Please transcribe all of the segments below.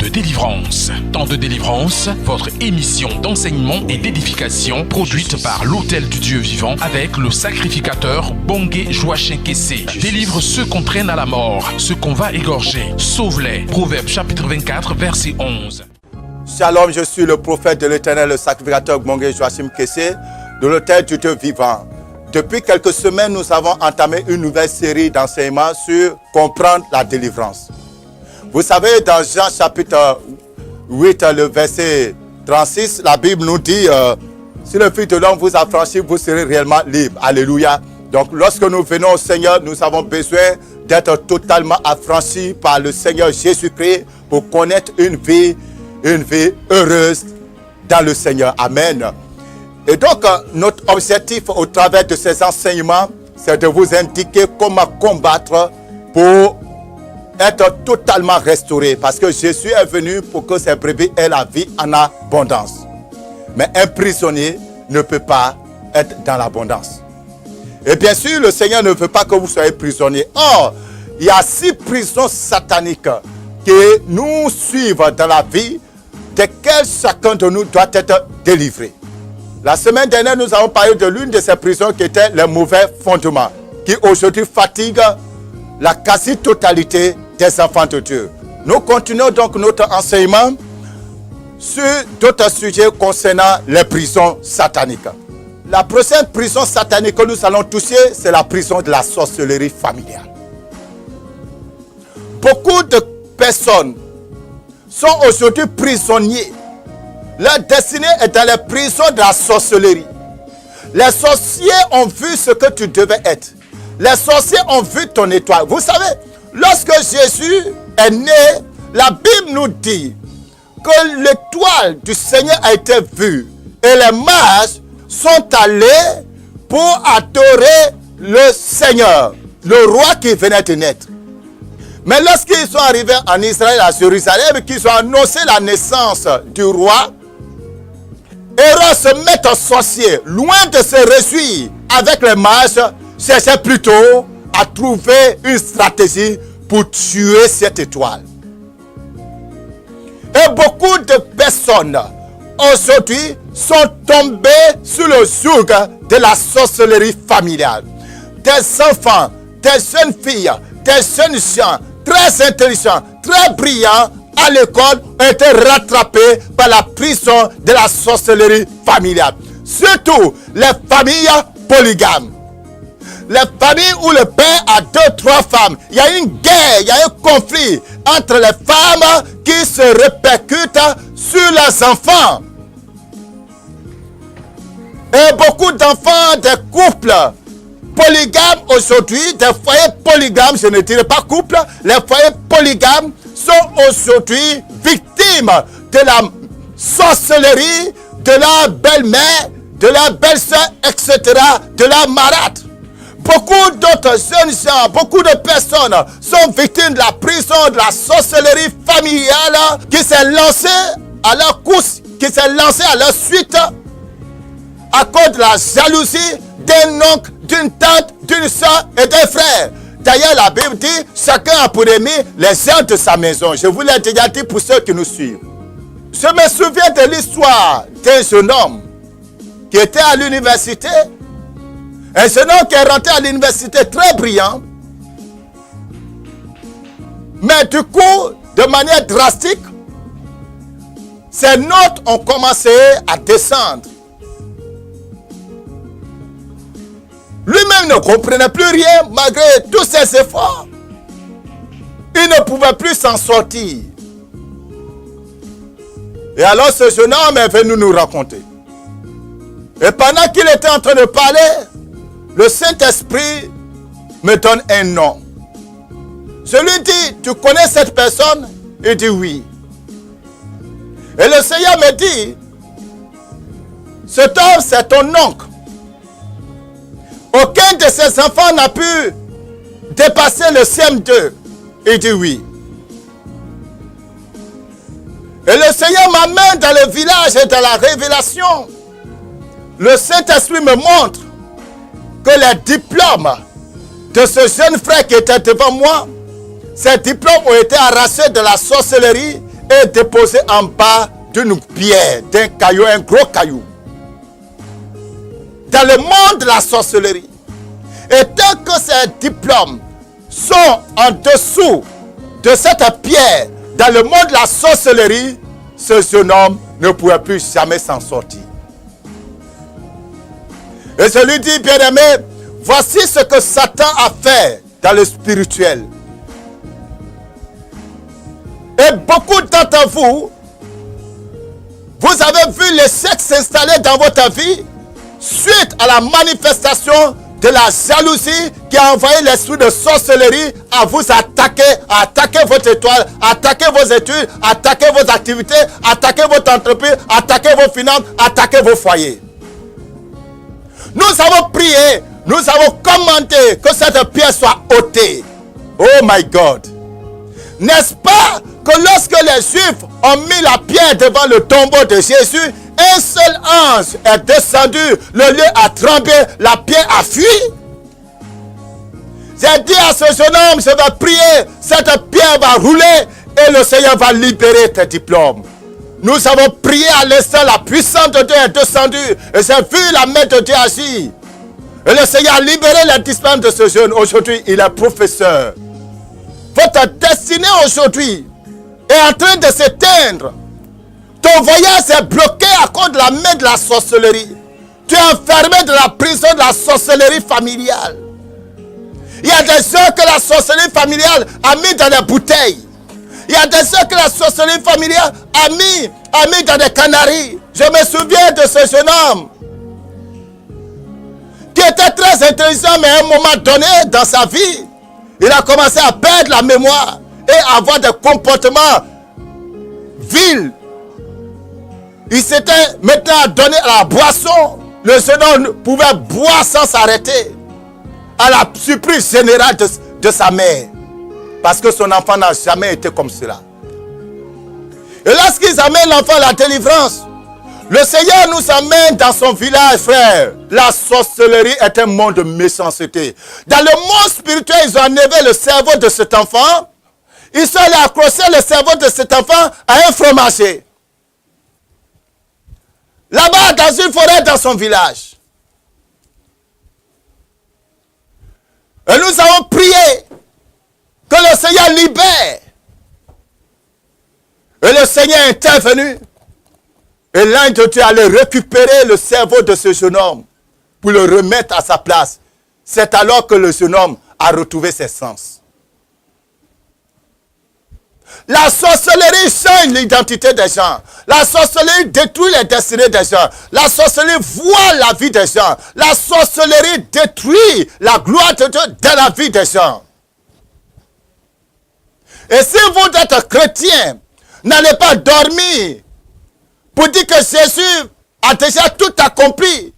de délivrance. Temps de délivrance, votre émission d'enseignement et d'édification produite par l'Autel du Dieu vivant avec le sacrificateur Bongé Joachim Kessé. Délivre ceux qu'on traîne à la mort, ceux qu'on va égorger. Sauve-les. Proverbe chapitre 24, verset 11. Shalom, je suis le prophète de l'Éternel, le sacrificateur Bongé Joachim Kessé de l'Autel du Dieu vivant. Depuis quelques semaines, nous avons entamé une nouvelle série d'enseignements sur comprendre la délivrance. Vous savez, dans Jean chapitre 8, le verset 36, la Bible nous dit si le Fils de l'homme vous affranchit, vous serez réellement libre. Alléluia. Donc, lorsque nous venons au Seigneur, nous avons besoin d'être totalement affranchis par le Seigneur Jésus-Christ pour connaître une vie heureuse dans le Seigneur. Amen. Et donc, notre objectif au travers de ces enseignements, c'est de vous indiquer comment combattre pour être totalement restauré. Parce que Jésus est venu pour que ses brebis aient la vie en abondance. Mais un prisonnier ne peut pas être dans l'abondance. Et bien sûr, le Seigneur ne veut pas que vous soyez prisonnier. Or, il y a 6 prisons sataniques qui nous suivent dans la vie, desquelles chacun de nous doit être délivré. La semaine dernière, nous avons parlé de l'une de ces prisons qui était les mauvais fondements, qui aujourd'hui fatiguent la quasi-totalité des enfants de Dieu. Nous continuons donc notre enseignement sur d'autres sujets concernant les prisons sataniques. La prochaine prison satanique que nous allons toucher, c'est la prison de la sorcellerie familiale. Beaucoup de personnes sont aujourd'hui prisonniers. Leur destinée est dans les prisons de la sorcellerie. Les sorciers ont vu ce que tu devais être. Les sorciers ont vu ton étoile. Vous savez, lorsque Jésus est né, la Bible nous dit que l'étoile du Seigneur a été vue. Et les mages sont allés pour adorer le Seigneur, le roi qui venait de naître. Mais lorsqu'ils sont arrivés en Israël, à Jérusalem, et qu'ils ont annoncé la naissance du roi, Hérode se met en sorcier, loin de se réjouir avec les mages, cherchait plutôt à trouver une stratégie pour tuer cette étoile. Et beaucoup de personnes aujourd'hui sont tombées sous le joug de la sorcellerie familiale. Des enfants, des jeunes filles, des jeunes gens très intelligents, très brillants à l'école ont été rattrapés par la prison de la sorcellerie familiale. Surtout les familles polygames. Les familles où le père a 2-3 femmes. Il y a une guerre, il y a un conflit entre les femmes qui se répercutent sur leurs enfants. Et beaucoup d'enfants, des couples polygames aujourd'hui, des foyers polygames, je ne dirais pas couple, les foyers polygames sont aujourd'hui victimes de la sorcellerie, de la belle-mère, de la belle-sœur, etc., de la marâtre. Beaucoup d'autres jeunes gens, beaucoup de personnes sont victimes de la prison, de la sorcellerie familiale qui s'est lancée à leur course, qui s'est lancée à leur suite à cause de la jalousie d'un oncle, d'une tante, d'une soeur et d'un frère. D'ailleurs, la Bible dit, chacun a pour ennemi les gens de sa maison. Je vous l'ai déjà dit pour ceux qui nous suivent. Je me souviens de l'histoire d'un jeune homme qui était à l'université. Un jeune homme qui est rentré à l'université très brillant. Mais du coup, de manière drastique, ses notes ont commencé à descendre. Lui-même ne comprenait plus rien malgré tous ses efforts. Il ne pouvait plus s'en sortir. Et alors ce jeune homme est venu nous raconter. Et pendant qu'il était en train de parler, le Saint-Esprit me donne un nom. Je lui dis, tu connais cette personne? Il dit oui. Et le Seigneur me dit, cet homme c'est ton oncle. Aucun de ses enfants n'a pu dépasser le CM2. Il dit oui. Et le Seigneur m'amène dans le village et dans la révélation. Le Saint-Esprit me montre que les diplômes de ce jeune frère qui était devant moi, ces diplômes ont été arrachés de la sorcellerie est déposé en bas d'une pierre, d'un caillou, un gros caillou. Dans le monde de la sorcellerie. Et tant que ces diplômes sont en dessous de cette pierre, dans le monde de la sorcellerie, ce jeune homme ne pourrait plus jamais s'en sortir. Et je lui dis, bien-aimé, voici ce que Satan a fait dans le spirituel. Et beaucoup d'entre vous, vous avez vu l'échec s'installer dans votre vie suite à la manifestation de la jalousie qui a envoyé l'esprit de sorcellerie à vous attaquer, à attaquer votre étoile, à attaquer vos études, à attaquer vos activités, à attaquer votre entreprise, à attaquer vos finances, à attaquer vos foyers. Nous avons prié, nous avons commandé que cette pierre soit ôtée. Oh my God! N'est-ce pas que lorsque les Juifs ont mis la pierre devant le tombeau de Jésus, un seul ange est descendu, le lieu a tremblé, la pierre a fui? J'ai dit à ce jeune homme, je vais prier, cette pierre va rouler et le Seigneur va libérer tes diplômes. Nous avons prié à l'instant, la puissance de Dieu est descendue et j'ai vu la main de Dieu agir. Et le Seigneur a libéré les diplômes de ce jeune. Aujourd'hui, il est professeur. Votre destinée aujourd'hui est en train de s'éteindre. Ton voyage est bloqué à cause de la main de la sorcellerie. Tu es enfermé dans la prison de la sorcellerie familiale. Il y a des gens que la sorcellerie familiale a mis dans des bouteilles. Il y a des gens que la sorcellerie familiale a mis dans des canaries. Je me souviens de ce jeune homme qui était très intelligent, mais à un moment donné dans sa vie, il a commencé à perdre la mémoire et à avoir des comportements vils. Il s'était maintenant donné à la boisson. Le jeune homme pouvait boire sans s'arrêter. À la surprise générale de sa mère. Parce que son enfant n'a jamais été comme cela. Et lorsqu'ils amènent l'enfant à la délivrance, le Seigneur nous amène dans son village, frère. La sorcellerie est un monde de méchanceté. Dans le monde spirituel, ils ont enlevé le cerveau de cet enfant. Ils sont allés accrocher le cerveau de cet enfant à un fromager. Là-bas, dans une forêt, dans son village. Et nous avons prié que le Seigneur libère. Et le Seigneur est intervenu. Et l'ange de Dieu allait récupérer le cerveau de ce jeune homme pour le remettre à sa place. C'est alors que le jeune homme a retrouvé ses sens. La sorcellerie change l'identité des gens. La sorcellerie détruit les destinées des gens. La sorcellerie voit la vie des gens. La sorcellerie détruit la gloire de Dieu dans la vie des gens. Et si vous êtes chrétien, n'allez pas dormir pour dire que Jésus a déjà tout accompli.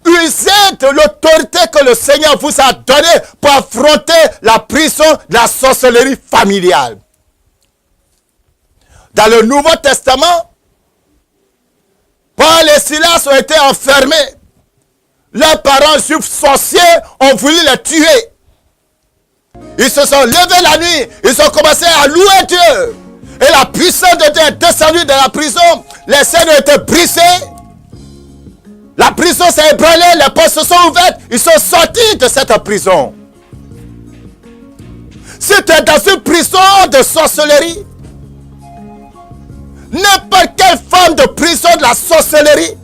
Usez de l'autorité que le Seigneur vous a donnée pour affronter la prison de la sorcellerie familiale. Dans le Nouveau Testament, Paul et Silas ont été enfermés. Leurs parents juifs sorciers ont voulu les tuer. Ils se sont levés la nuit, ils ont commencé à louer Dieu. Et la puissance de Dieu est descendue dans la prison. Les scènes ont été brisées. La prison s'est ébranlée, les portes se sont ouvertes. Ils sont sortis de cette prison. Si tu es dans une prison de sorcellerie, n'importe quelle forme de prison de la sorcellerie,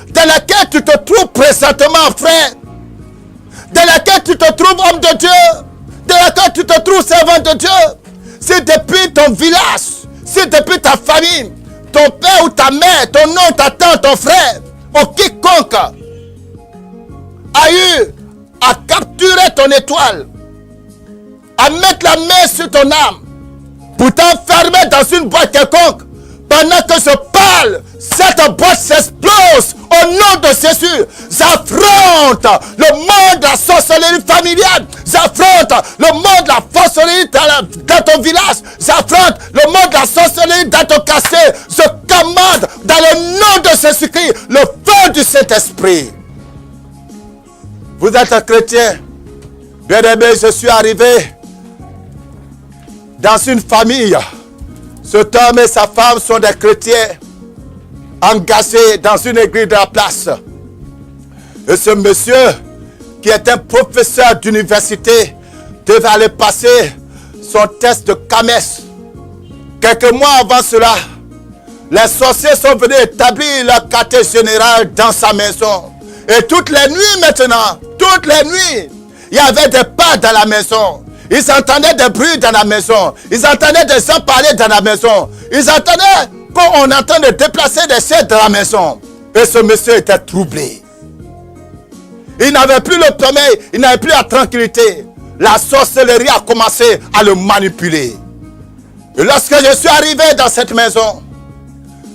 dans laquelle tu te trouves présentement, frère, dans laquelle tu te trouves homme de Dieu, dans laquelle tu te trouves servant de Dieu, si depuis ton village, si depuis ta famille, ton père ou ta mère, ton oncle, ta tante, ton frère, ou quiconque a eu à capturer ton étoile, à mettre la main sur ton âme, pour t'enfermer dans une boîte quelconque, pendant que je parle, cette boîte s'explose au nom de Jésus. J'affronte le monde de la sorcellerie familiale. J'affronte le monde de la sorcellerie dans ton village. J'affronte le monde de la sorcellerie dans ton quartier. Je commande dans le nom de Jésus-Christ le feu du Saint-Esprit. Vous êtes un chrétien. Bien aimé, je suis arrivé dans une famille. Cet homme et sa femme sont des chrétiens engagés dans une église de la place. Et ce monsieur, qui est un professeur d'université, devait aller passer son test de CAMES. Quelques mois avant cela, les sorciers sont venus établir leur quartier général dans sa maison. Et toutes les nuits maintenant, toutes les nuits, il y avait des pas dans la maison. Ils entendaient des bruits dans la maison. Ils entendaient des gens parler dans la maison. Ils entendaient qu'on entend de déplacer des chaises dans la maison. Et ce monsieur était troublé. Il n'avait plus le sommeil, il n'avait plus la tranquillité. La sorcellerie a commencé à le manipuler. Et lorsque je suis arrivé dans cette maison,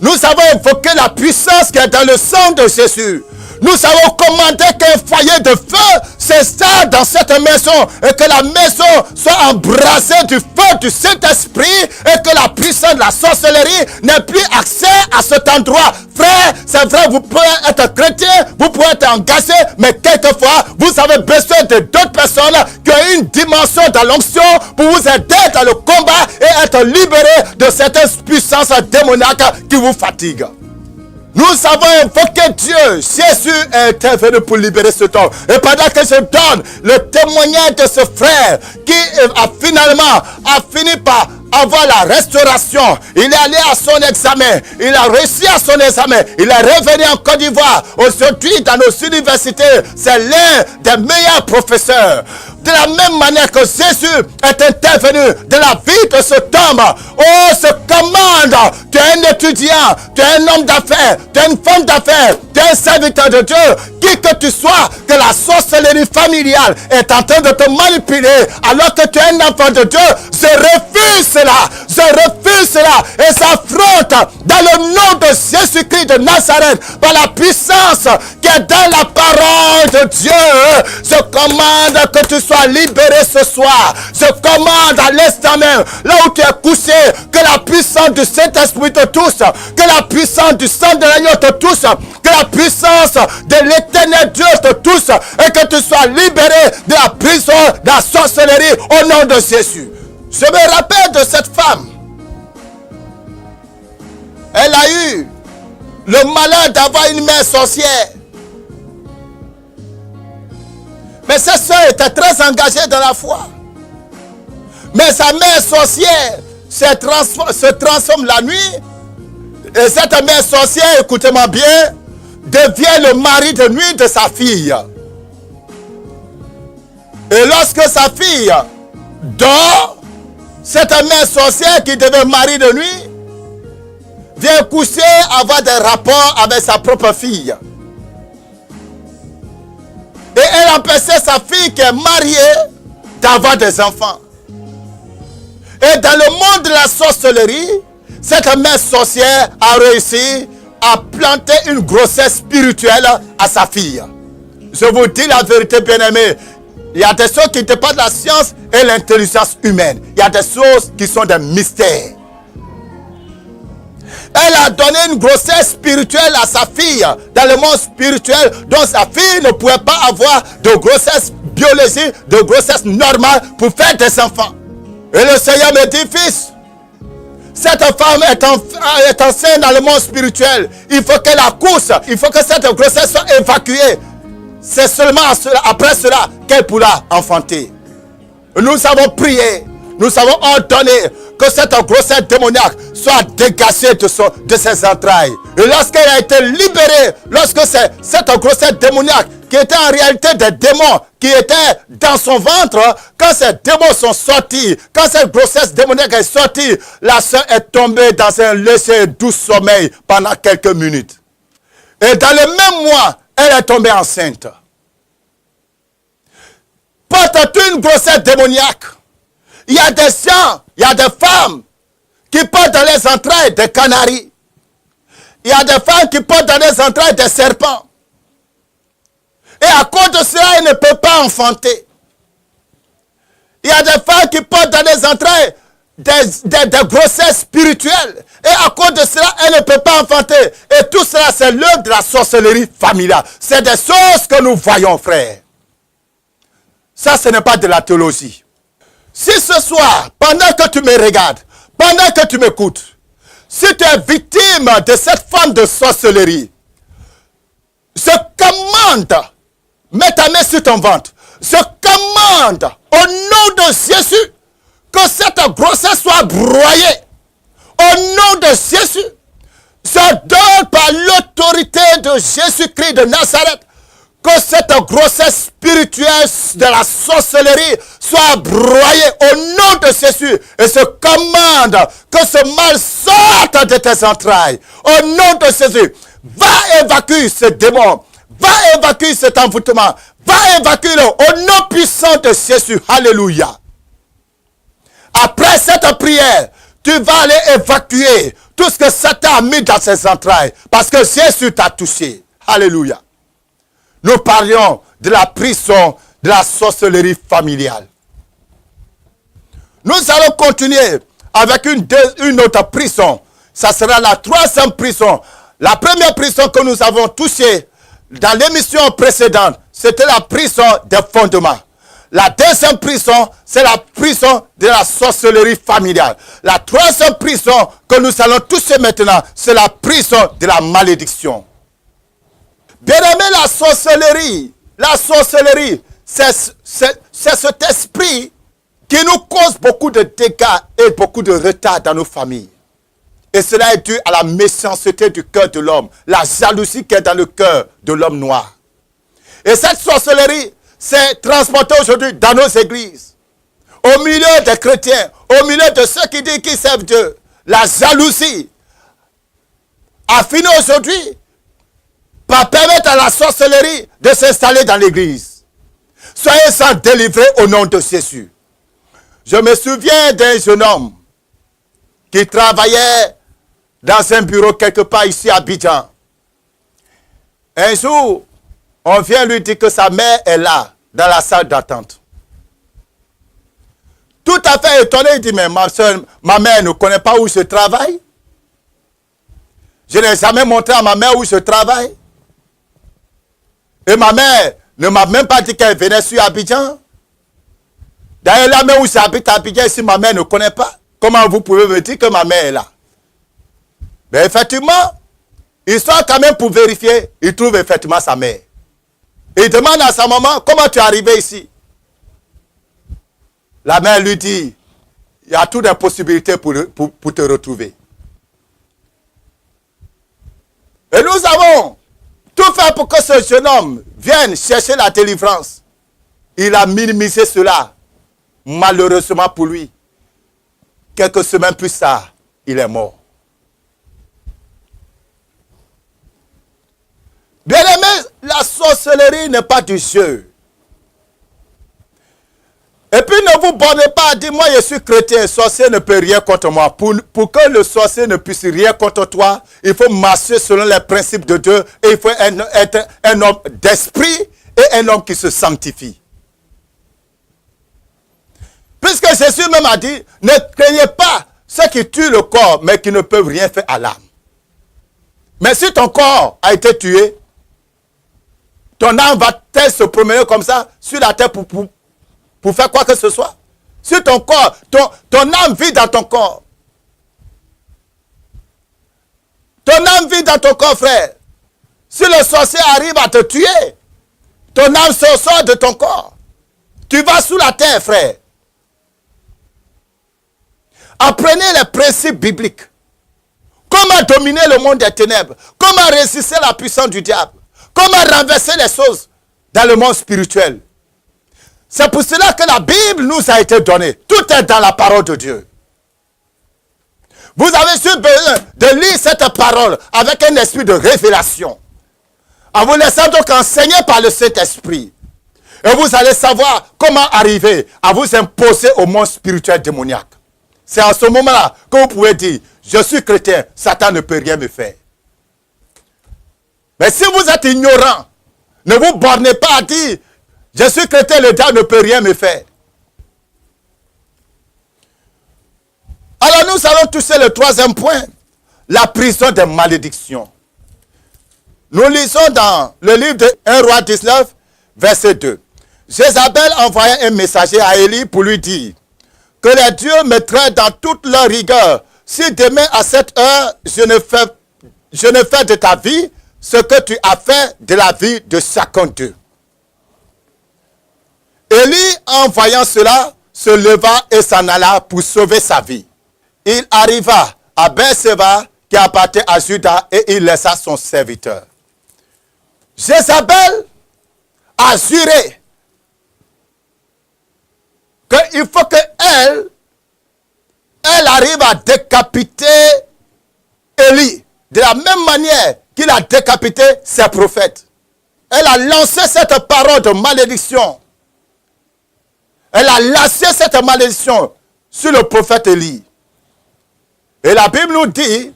nous avons évoqué la puissance qui est dans le sang de Jésus. Nous avons commandé qu'un foyer de feu s'installe dans cette maison et que la maison soit embrasée du feu du Saint-Esprit et que la puissance de la sorcellerie n'ait plus accès à cet endroit. Frère, c'est vrai, vous pouvez être chrétien, vous pouvez être engagé, mais quelquefois, vous avez besoin de d'autres personnes qui ont une dimension dans l'onction pour vous aider dans le combat et être libérés de certaines puissances démoniaques qui vous fatiguent. Nous avons invoqué Dieu. Jésus est intervenu pour libérer cet homme. Et pendant que je donne le témoignage de ce frère qui a fini par avoir la restauration. Il est allé à son examen. Il a réussi à son examen. Il est revenu en Côte d'Ivoire. Aujourd'hui, dans nos universités, c'est l'un des meilleurs professeurs. De la même manière que Jésus est intervenu dans la vie de cet homme. Oh, ce commande. Tu es un étudiant, tu es un homme d'affaires, tu es une femme d'affaires, tu es un serviteur de Dieu. Qui que tu sois, que la sorcellerie familiale est en train de te manipuler alors que tu es un enfant de Dieu. Je refuse cela. Je refuse cela. Et j'affronte dans le nom de Jésus-Christ de Nazareth par la puissance qui est dans la parole de Dieu. Je commande que tu sois libéré ce soir. Je commande à l'instant même, là où tu es couché, que la puissance du Saint-Esprit te touche, que la puissance du sang de l'agneau te touche, que la puissance de l'éternel Dieu te touche et que tu sois libéré de la prison, de la sorcellerie au nom de Jésus. Je me rappelle de cette femme. Elle a eu le malheur d'avoir une mère sorcière. Mais cette soeur était très engagée dans la foi. Mais sa mère sorcière se transforme la nuit. Et cette mère sorcière, écoutez-moi bien, devient le mari de nuit de sa fille. Et lorsque sa fille dort, cette mère sorcière qui devait mari de nuit vient coucher, avoir des rapports avec sa propre fille. Et elle empêchait sa fille qui est mariée d'avoir des enfants. Et dans le monde de la sorcellerie, cette mère sorcière a réussi à planter une grossesse spirituelle à sa fille. Je vous dis la vérité, bien-aimés. Il y a des choses qui dépassent la science et l'intelligence humaine. Il y a des choses qui sont des mystères. Elle a donné une grossesse spirituelle à sa fille dans le monde spirituel, dont sa fille ne pouvait pas avoir de grossesse biologique, de grossesse normale pour faire des enfants. Et le Seigneur me dit, fils, cette femme est enceinte dans le monde spirituel. Il faut qu'elle accouche. Il faut que cette grossesse soit évacuée. C'est seulement après cela qu'elle pourra enfanter. Nous avons prié. Nous avons ordonné que cette grossesse démoniaque soit dégagée de ses entrailles. Et lorsqu'elle a été libérée, lorsque cette grossesse démoniaque, qui était en réalité des démons qui étaient dans son ventre, quand ces démons sont sortis, quand cette grossesse démoniaque est sortie, la sœur est tombée dans un léger doux sommeil pendant quelques minutes. Et dans le même mois, elle est tombée enceinte. Porte-t-il une grossesse démoniaque? Il y a des gens, il y a des femmes qui portent dans les entrailles des canaris. Il y a des femmes qui portent dans les entrailles des serpents. Et à cause de cela, elles ne peuvent pas enfanter. Il y a des femmes qui portent dans les entrailles des grossesses spirituelles. Et à cause de cela, elles ne peuvent pas enfanter. Et tout cela, c'est l'œuvre de la sorcellerie familiale. C'est des choses que nous voyons, frères. Ça, ce n'est pas de la théologie. Si ce soir, pendant que tu me regardes, pendant que tu m'écoutes, si tu es victime de cette forme de sorcellerie, je commande, mets ta main sur ton ventre, je commande au nom de Jésus que cette grossesse soit broyée. Au nom de Jésus, je donne par l'autorité de Jésus-Christ de Nazareth que cette grossesse spirituelle de la sorcellerie soit broyée au nom de Jésus. Et je commande que ce mal sorte de tes entrailles. Au nom de Jésus, va évacuer ce démon. Va évacuer cet envoûtement. Va évacuer-le au nom puissant de Jésus. Alléluia. Après cette prière, tu vas aller évacuer tout ce que Satan a mis dans ses entrailles. Parce que Jésus t'a touché. Alléluia. Nous parlions de la prison de la sorcellerie familiale. Nous allons continuer avec une autre prison. Ça sera la troisième prison. La première prison que nous avons touchée dans l'émission précédente, c'était la prison des fondements. La deuxième prison, c'est la prison de la sorcellerie familiale. La troisième prison que nous allons toucher maintenant, c'est la prison de la malédiction. Bien-aimé, la sorcellerie, c'est cet esprit qui nous cause beaucoup de dégâts et beaucoup de retard dans nos familles. Et cela est dû à la méchanceté du cœur de l'homme, la jalousie qui est dans le cœur de l'homme noir. Et cette sorcellerie s'est transportée aujourd'hui dans nos églises, au milieu des chrétiens, au milieu de ceux qui disent qu'ils servent Dieu. La jalousie a fini aujourd'hui par permettre à la sorcellerie de s'installer dans l'église. Soyez-en délivrés au nom de Jésus. Je me souviens d'un jeune homme qui travaillait dans un bureau quelque part ici à Abidjan. Un jour, on vient lui dire que sa mère est là, dans la salle d'attente. Tout à fait étonné, il dit, mais ma mère ne connaît pas où je travaille. Je n'ai jamais montré à ma mère où je travaille. Et ma mère ne m'a même pas dit qu'elle venait sur Abidjan. D'ailleurs, là même où j'habite à Abidjan, si ma mère ne connaît pas, comment vous pouvez me dire que ma mère est là? Mais effectivement, il sort quand même pour vérifier, il trouve effectivement sa mère. Il demande à sa maman, comment tu es arrivé ici? La mère lui dit, il y a toutes les possibilités pour te retrouver. Et nous avons tout fait pour que ce jeune homme vienne chercher la délivrance. Il a minimisé cela. Malheureusement pour lui, quelques semaines plus tard, il est mort. Bien-aimé, la sorcellerie n'est pas du jeu. Et puis ne vous bornez pas à dire, moi je suis chrétien, le sorcier ne peut rien contre moi. Pour que le sorcier ne puisse rien contre toi, il faut marcher selon les principes de Dieu et il faut être un homme d'esprit et un homme qui se sanctifie. Puisque Jésus même a dit, ne craignez pas ceux qui tuent le corps, mais qui ne peuvent rien faire à l'âme. Mais si ton corps a été tué, ton âme va-t-elle se promener comme ça sur la terre pour faire quoi que ce soit? Si ton corps, ton âme vit dans ton corps. Ton âme vit dans ton corps, frère. Si le sorcier arrive à te tuer, ton âme sort de ton corps. Tu vas sous la terre, frère. Apprenez les principes bibliques. Comment dominer le monde des ténèbres. Comment résister la puissance du diable. Comment renverser les choses dans le monde spirituel. C'est pour cela que la Bible nous a été donnée. Tout est dans la parole de Dieu. Vous avez juste besoin de lire cette parole avec un esprit de révélation. En vous laissant donc enseigner par le Saint-Esprit. Et vous allez savoir comment arriver à vous imposer au monde spirituel démoniaque. C'est à ce moment-là que vous pouvez dire, je suis chrétien, Satan ne peut rien me faire. Mais si vous êtes ignorant, ne vous bornez pas à dire, je suis chrétien, le diable ne peut rien me faire. Alors nous allons toucher le troisième point, la prison des malédictions. Nous lisons dans le livre de 1 Roi 19, verset 2. Jézabel envoya un messager à Élie pour lui dire, que les dieux me traitent dans toute leur rigueur. Si demain à cette heure, je ne fais de ta vie ce que tu as fait de la vie de chacun d'eux. Élie, en voyant cela, se leva et s'en alla pour sauver sa vie. Il arriva à Beersheba qui appartenait à Juda et il laissa son serviteur. Jézabel a juré qu'il faut qu'elle arrive à décapiter Élie de la même manière qu'il a décapité ses prophètes. Elle a lancé cette parole de malédiction. Elle a lancé cette malédiction sur le prophète Élie. Et la Bible nous dit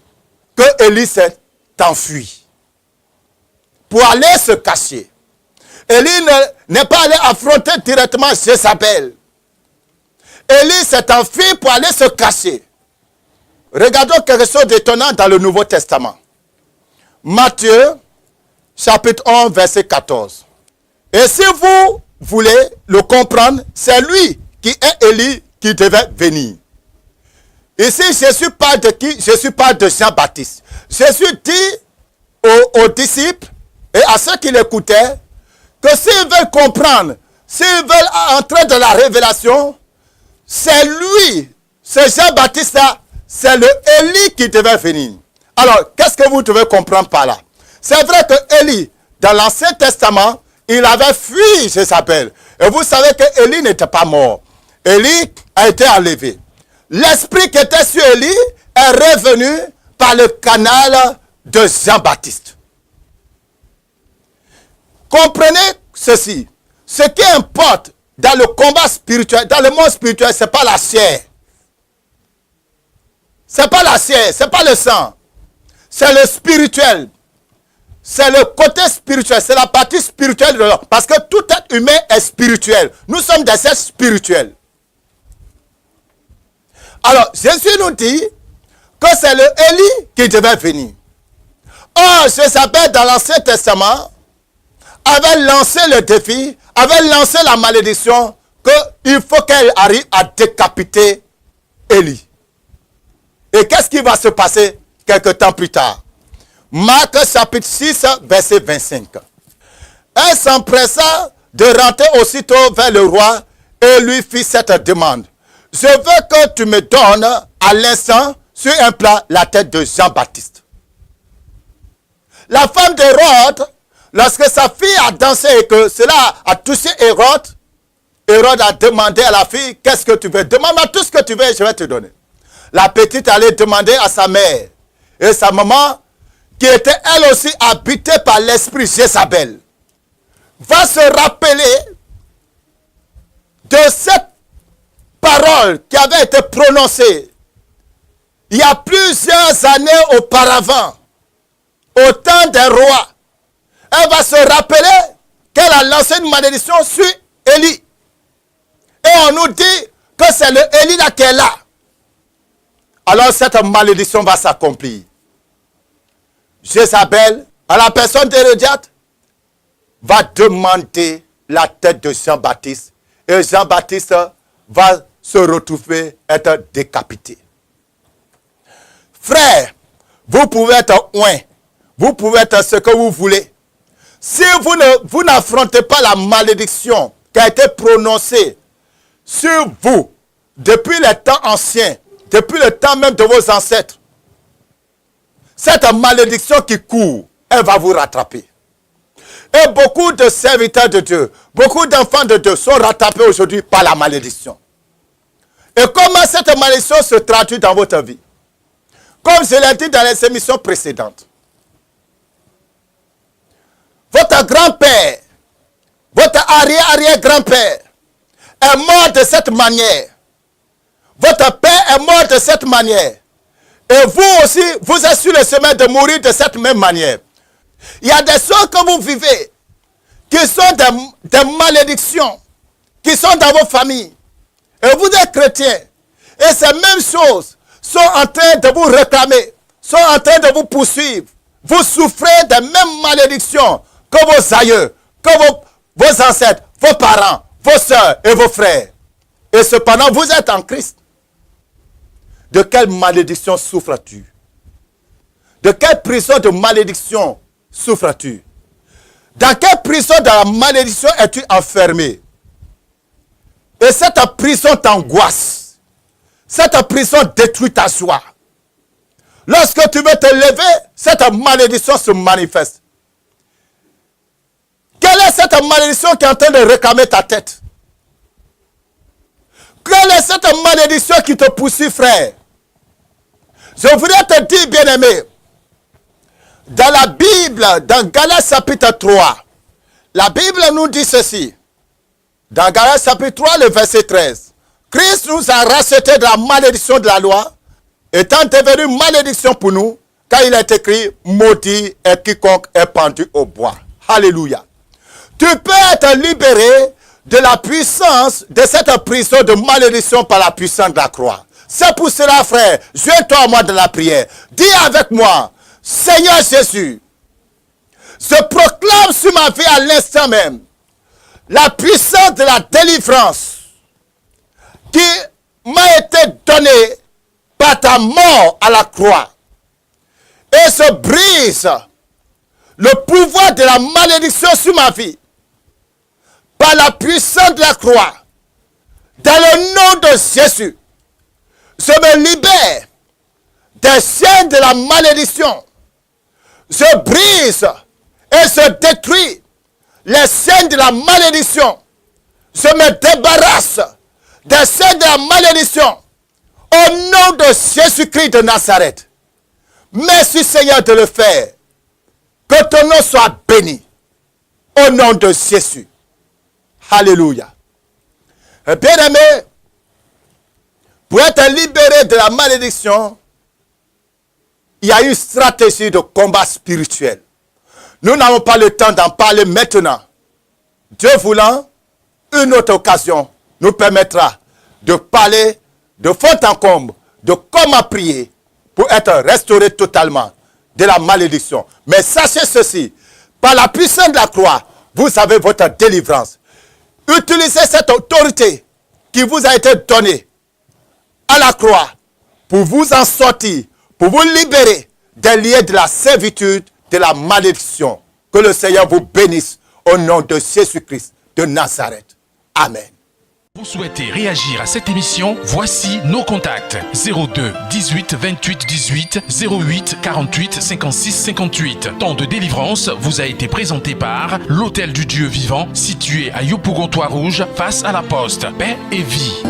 que Élie s'est enfui pour aller se cacher. Élie n'est pas allé affronter directement Jézabel. Élie s'est enfui pour aller se cacher. Regardons quelque chose d'étonnant dans le Nouveau Testament. Matthieu, chapitre 11, verset 14. Et si vous voulez le comprendre, c'est lui qui est Élie qui devait venir. Ici, Jésus parle de qui? Jésus parle de Jean-Baptiste. Jésus dit aux disciples et à ceux qui l'écoutaient que s'ils veulent comprendre, s'ils veulent entrer dans la révélation, c'est lui, ce Jean-Baptiste-là, c'est le Élie qui devait venir. Alors, qu'est-ce que vous devez comprendre par là? C'est vrai que Élie, dans l'Ancien Testament, il avait fui Jézabel. Et vous savez que Élie n'était pas mort. Élie a été enlevé. L'esprit qui était sur Élie est revenu par le canal de Jean-Baptiste. Comprenez ceci. Ce qui importe dans le combat spirituel, dans le monde spirituel, ce n'est pas la chair. Ce n'est pas la chair, ce n'est pas le sang. C'est le spirituel. C'est le côté spirituel, c'est la partie spirituelle de l'homme. Parce que tout être humain est spirituel. Nous sommes des êtres spirituels. Alors, Jésus nous dit que c'est le Élie qui devait venir. Or, Jézabel dans l'Ancien Testament avait lancé le défi, avait lancé la malédiction qu'il faut qu'elle arrive à décapiter Élie. Et qu'est-ce qui va se passer quelque temps plus tard? Marc chapitre 6, verset 25. Elle s'empressa de rentrer aussitôt vers le roi et lui fit cette demande. Je veux que tu me donnes à l'instant sur un plat la tête de Jean-Baptiste. La femme d'Hérode, lorsque sa fille a dansé et que cela a touché Hérode, Hérode a demandé à la fille, qu'est-ce que tu veux? Demande-moi tout ce que tu veux et je vais te donner. La petite allait demander à sa mère. Et sa maman, qui était elle aussi habitée par l'esprit Jézabel, va se rappeler de cette parole qui avait été prononcée il y a plusieurs années auparavant, au temps des rois. Elle va se rappeler qu'elle a lancé une malédiction sur Élie. Et on nous dit que c'est le Élie là qui est là. Alors cette malédiction va s'accomplir. Jézabel, à la personne d'Hérodiade, va demander la tête de Jean-Baptiste. Et Jean-Baptiste va se retrouver être décapité. Frère, vous pouvez être oint, vous pouvez être ce que vous voulez. Si vous n'affrontez pas la malédiction qui a été prononcée sur vous depuis les temps anciens, depuis le temps même de vos ancêtres, cette malédiction qui court, elle va vous rattraper. Et beaucoup de serviteurs de Dieu, beaucoup d'enfants de Dieu sont rattrapés aujourd'hui par la malédiction. Et comment cette malédiction se traduit dans votre vie? Comme je l'ai dit dans les émissions précédentes. Votre grand-père, votre arrière-arrière-grand-père est mort de cette manière. Votre père est mort de cette manière. Et vous aussi, vous êtes sur le chemin de mourir de cette même manière. Il y a des choses que vous vivez qui sont des malédictions, qui sont dans vos familles. Et vous êtes chrétiens. Et ces mêmes choses sont en train de vous réclamer, sont en train de vous poursuivre. Vous souffrez des mêmes malédictions que vos aïeux, que vos ancêtres, vos parents, vos soeurs et vos frères. Et cependant, vous êtes en Christ. De quelle malédiction souffres-tu? De quelle prison de malédiction souffres-tu? Dans quelle prison de la malédiction es-tu enfermé? Et cette prison t'angoisse. Cette prison détruit ta joie. Lorsque tu veux te lever, cette malédiction se manifeste. Quelle est cette malédiction qui est en train de réclamer ta tête? Quelle est cette malédiction qui te poursuit, frère? Je voudrais te dire, bien-aimé, dans la Bible, dans Galates chapitre 3, la Bible nous dit ceci. Dans Galates chapitre 3, le verset 13. Christ nous a rachetés de la malédiction de la loi, étant devenu malédiction pour nous, car il est écrit, maudit est quiconque est pendu au bois. Alléluia. Tu peux être libéré de la puissance de cette prison de malédiction par la puissance de la croix. C'est pour cela, frère, joins-toi à moi de la prière. Dis avec moi, Seigneur Jésus, je proclame sur ma vie à l'instant même la puissance de la délivrance qui m'a été donnée par ta mort à la croix. Et se brise le pouvoir de la malédiction sur ma vie par la puissance de la croix. Dans le nom de Jésus, je me libère des chaînes de la malédiction. Je brise et je détruis les chaînes de la malédiction. Je me débarrasse des chaînes de la malédiction. Au nom de Jésus-Christ de Nazareth. Merci Seigneur de le faire. Que ton nom soit béni. Au nom de Jésus. Alléluia. Bien-aimé, pour être libéré de la malédiction, il y a une stratégie de combat spirituel. Nous n'avons pas le temps d'en parler maintenant. Dieu voulant, une autre occasion nous permettra de parler de fond en comble de comment prier pour être restauré totalement de la malédiction. Mais sachez ceci, par la puissance de la croix, vous avez votre délivrance. Utilisez cette autorité qui vous a été donnée à la croix pour vous en sortir, pour vous libérer des liens de la servitude, de la malédiction. Que le Seigneur vous bénisse au nom de Jésus-Christ de Nazareth. Amen. Vous souhaitez réagir à cette émission? Voici nos contacts. 02 18 28 18 08 48 56 58. Temps de délivrance vous a été présenté par l'Hôtel du Dieu Vivant, situé à Yopougon-Toit-Rouge, face à la Poste. Paix et vie.